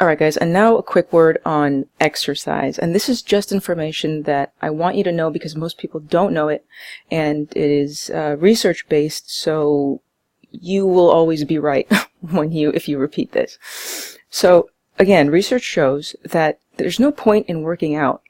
Alright guys, and now a quick word on exercise. And this is just information that I want you to know because most people don't know it, and it is research based, so you will always be right if you repeat this. So again, research shows that there's no point in working out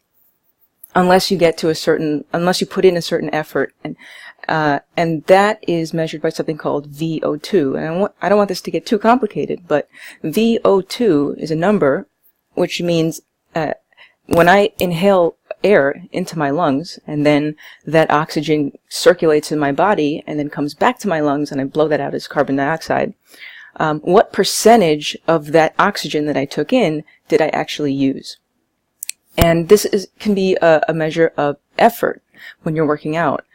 unless you put in a certain effort, and that is measured by something called VO2. And I don't want this to get too complicated, but VO2 is a number which means when I inhale air into my lungs, and then that oxygen circulates in my body and then comes back to my lungs, and I blow that out as carbon dioxide, what percentage of that oxygen that I took in did I actually use? And this can be a measure of effort when you're working out.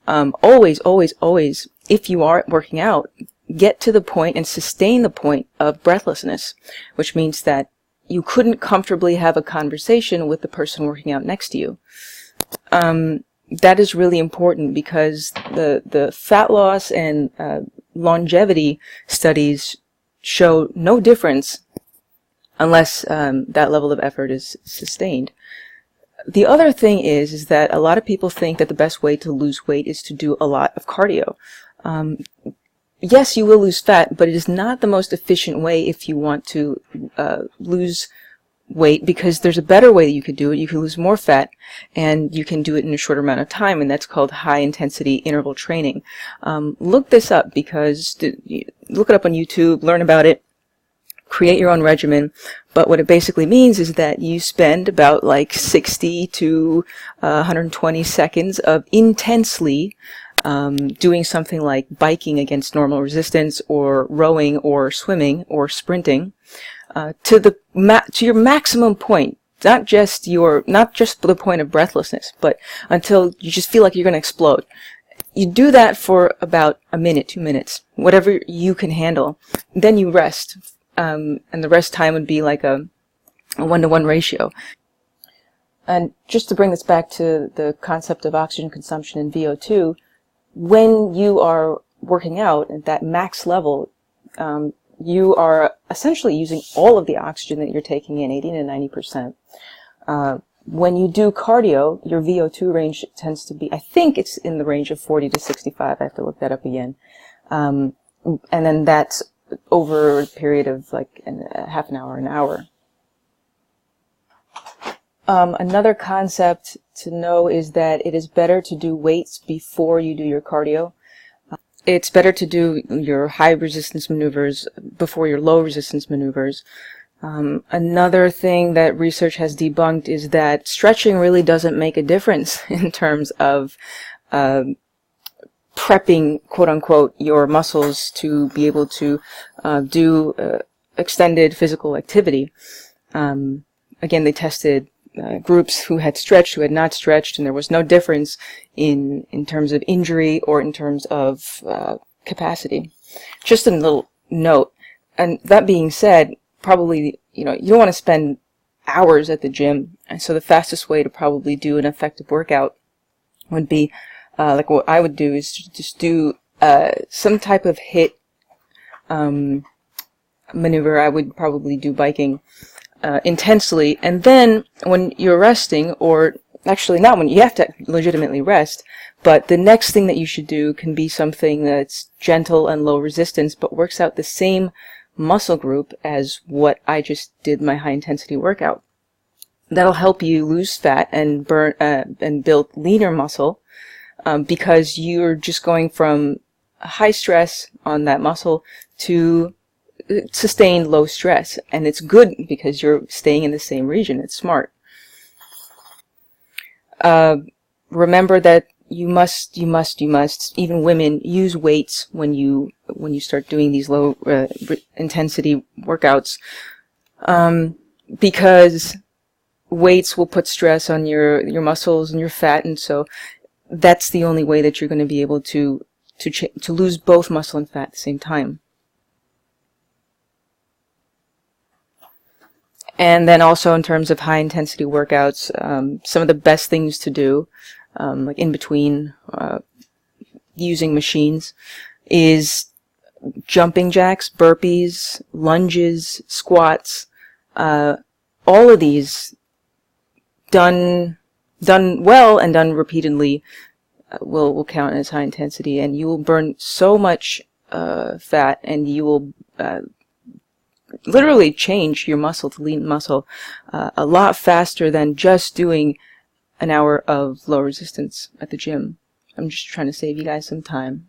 Always, if you are working out, get to the point and sustain the point of breathlessness, which means that you couldn't comfortably have a conversation with the person working out next to you. That is really important because the fat loss and longevity studies show no difference unless that level of effort is sustained. The other thing is that a lot of people think that the best way to lose weight is to do a lot of cardio. Yes, you will lose fat, but it is not the most efficient way if you want to lose weight, because there's a better way that you could do it. You can lose more fat, and you can do it in a shorter amount of time, and that's called high-intensity interval training. Look this up, because look it up on YouTube, learn about it. Create your own regimen, but what it basically means is that you spend about like 60 to 120 seconds of intensely doing something like biking against normal resistance, or rowing, or swimming, or sprinting, to your maximum point. Not just the point of breathlessness, but until you just feel like you're going to explode. You do that for about a minute, 2 minutes, whatever you can handle. Then you rest. And the rest time would be like a 1-to-1 ratio. And just to bring this back to the concept of oxygen consumption and VO2, when you are working out at that max level, you are essentially using all of the oxygen that you're taking in, 80 to 90%. When you do cardio, your VO2 range tends to be, I think it's in the range of 40 to 65. I have to look that up again. And then that's over a period of like half an hour, an hour. Another concept to know is that it is better to do weights before you do your cardio. It's better to do your high resistance maneuvers before your low resistance maneuvers. Another thing that research has debunked is that stretching really doesn't make a difference in terms of prepping, quote-unquote, your muscles to be able to do extended physical activity. Again, they tested groups who had stretched, who had not stretched, and there was no difference in terms of injury or in terms of capacity. Just a little note, and that being said, probably, you don't want to spend hours at the gym, and so the fastest way to probably do an effective workout would be like what I would do is just do some type of HIIT maneuver. I would probably do biking intensely, and then when you're resting, or actually not when you have to legitimately rest, but the next thing that you should do can be something that's gentle and low resistance, but works out the same muscle group as what I just did my high intensity workout. That'll help you lose fat and burn and build leaner muscle. Because you're just going from high stress on that muscle to sustained low stress. And it's good because you're staying in the same region. It's smart. Remember that you must, even women, use weights when you start doing these low intensity workouts. Because weights will put stress on your muscles and your fat, and so that's the only way that you're going to be able to lose both muscle and fat at the same time. And then also in terms of high intensity workouts, some of the best things to do, like in between using machines, is jumping jacks, burpees, lunges, squats, all of these done well and done repeatedly will count as high intensity, and you will burn so much fat, and you will literally change your muscle to lean muscle a lot faster than just doing an hour of low resistance at the gym. I'm just trying to save you guys some time.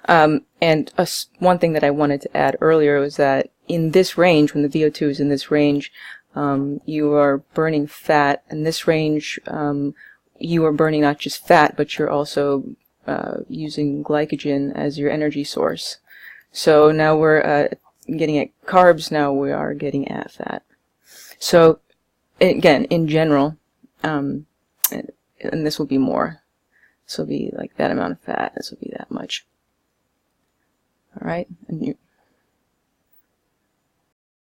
And one thing that I wanted to add earlier was that in this range, when the VO2 is in this range, you are burning fat. In this range, you are burning not just fat, but you're also using glycogen as your energy source. So now we're getting at carbs, now we are getting at fat. So again, in general, and this will be more. This will be like that amount of fat, this will be that much. Alright, and